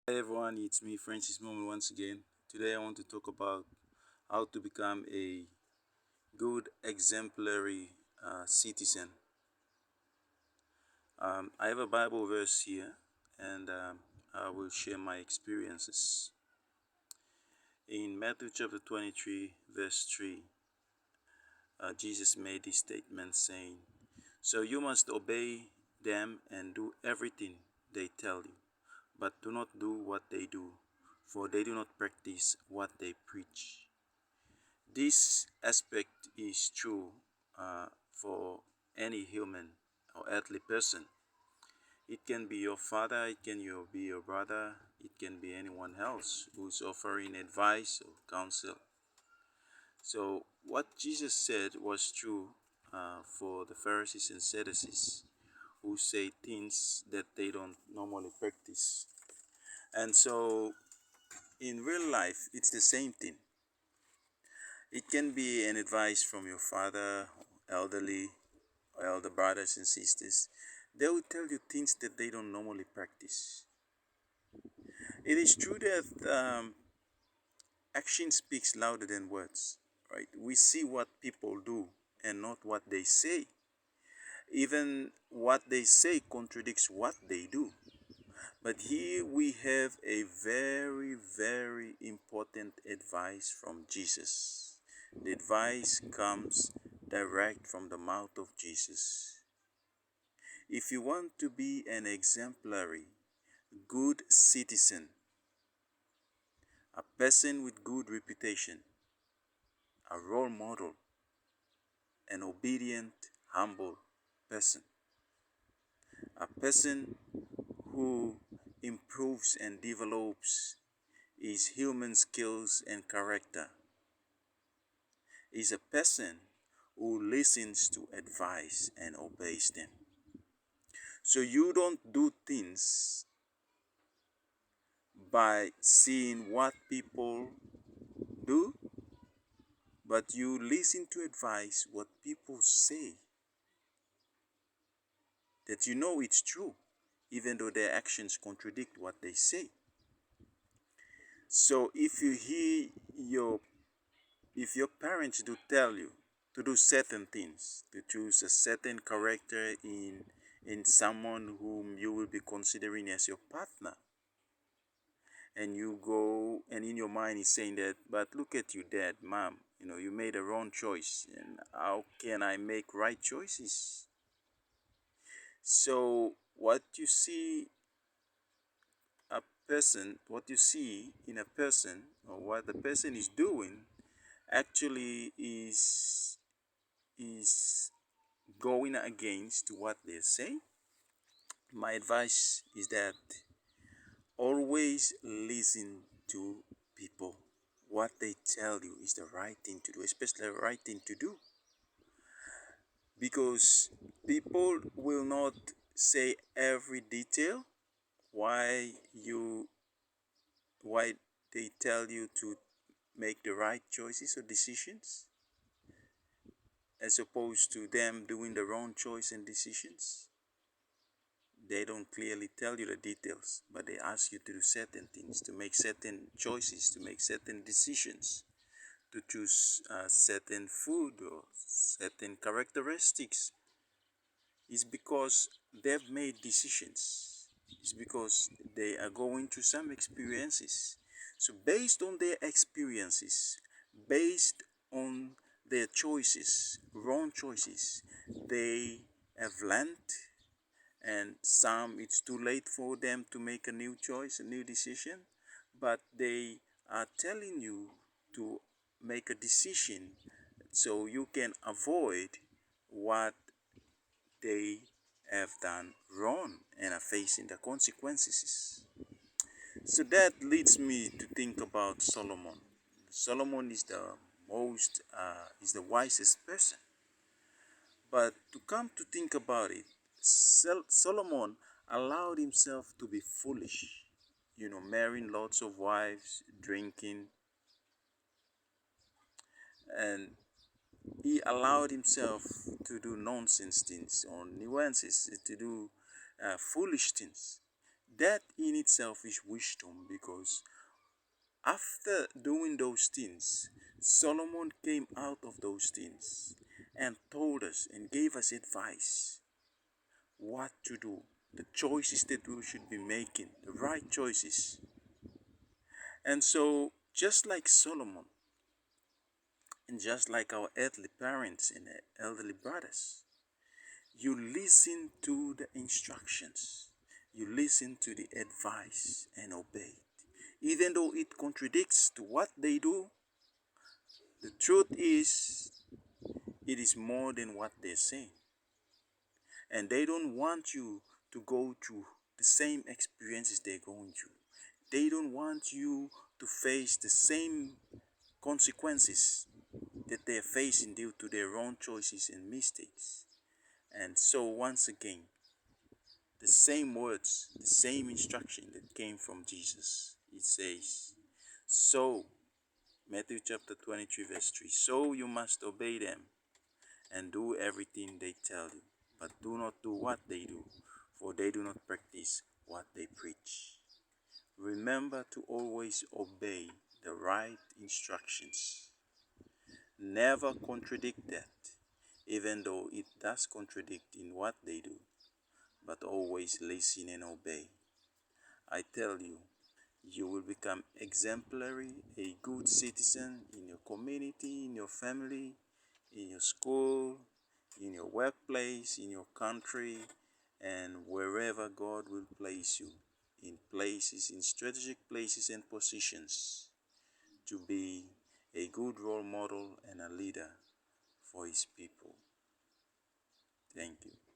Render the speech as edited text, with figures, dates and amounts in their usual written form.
Hi everyone, it's me Francis Moment once again. Today I want to talk about how to become a good exemplary citizen. I have a Bible verse here and I will share my experiences. In Matthew chapter 23 verse 3, Jesus made this statement saying, "So you must obey them and do everything they tell you, but do not do what they do, for they do not practice what they preach." This aspect is true for any human or earthly person. It can be your father, it can be your brother, it can be anyone else who's offering advice or counsel. So, what Jesus said was true for the Pharisees and Sadducees who say things that they don't normally practice. And so, in real life, it's the same thing. It can be an advice from your father, elderly, or elder brothers and sisters. They will tell you things that they don't normally practice. It is true that action speaks louder than words, right? We see what people do and not what they say. Even what they say contradicts what they do. But here we have a very, very important advice from Jesus. The advice comes direct from the mouth of Jesus. If you want to be an exemplary, good citizen, a person with good reputation, a role model, an obedient, humble person, a person who improves and develops his human skills and character, is a person who listens to advice and obeys them. So you don't do things by seeing what people do, but you listen to advice what people say, that you know it's true, even though their actions contradict what they say. So if your parents do tell you to do certain things, to choose a certain character in someone whom you will be considering as your partner, and you go and in your mind is saying that, but look at you, dad, mom, you made a wrong choice, and how can I make right choices? So what you see in a person, or what the person is doing, actually is going against what they say. My advice is that always listen to people. What they tell you is the right thing to do, especially the right thing to do, because people will not say every detail why you why they tell you to make the right choices or decisions, as opposed to them doing the wrong choice and decisions. They don't clearly tell you the details, but they ask you to do certain things, to make certain choices, to make certain decisions, to choose certain food or certain characteristics. Is because they've made decisions. It's because they are going through some experiences. So, based on their experiences, based on their choices, wrong choices, they have learned, and some it's too late for them to make a new choice, a new decision, but they are telling you to make a decision so you can avoid what they have done wrong and are facing the consequences. So that leads me to think about Solomon. Solomon is the wisest person. But to come to think about it, Solomon allowed himself to be foolish, marrying lots of wives, drinking, and he allowed himself to do nonsense things or nuances, to do foolish things. That in itself is wisdom, because after doing those things, Solomon came out of those things and told us and gave us advice what to do, the choices that we should be making, the right choices. And so, just like Solomon, and just like our earthly parents and elderly brothers, you listen to the instructions, you listen to the advice and obey it. Even though it contradicts to what they do, the truth is, it is more than what they're saying. And they don't want you to go through the same experiences they're going through. They don't want you to face the same consequences that they're facing due to their own choices and mistakes. And so, once again, the same words, the same instruction that came from Jesus. It says, so, Matthew chapter 23, verse 3, so you must obey them and do everything they tell you, but do not do what they do, for they do not practice what they preach. Remember to always obey the right instructions. Never contradict that, even though it does contradict in what they do, but always listen and obey. I tell you, you will become exemplary, a good citizen in your community, in your family, in your school, in your workplace, in your country, and wherever God will place you, in places, in strategic places and positions, to be a good role model and a leader for His people. Thank you.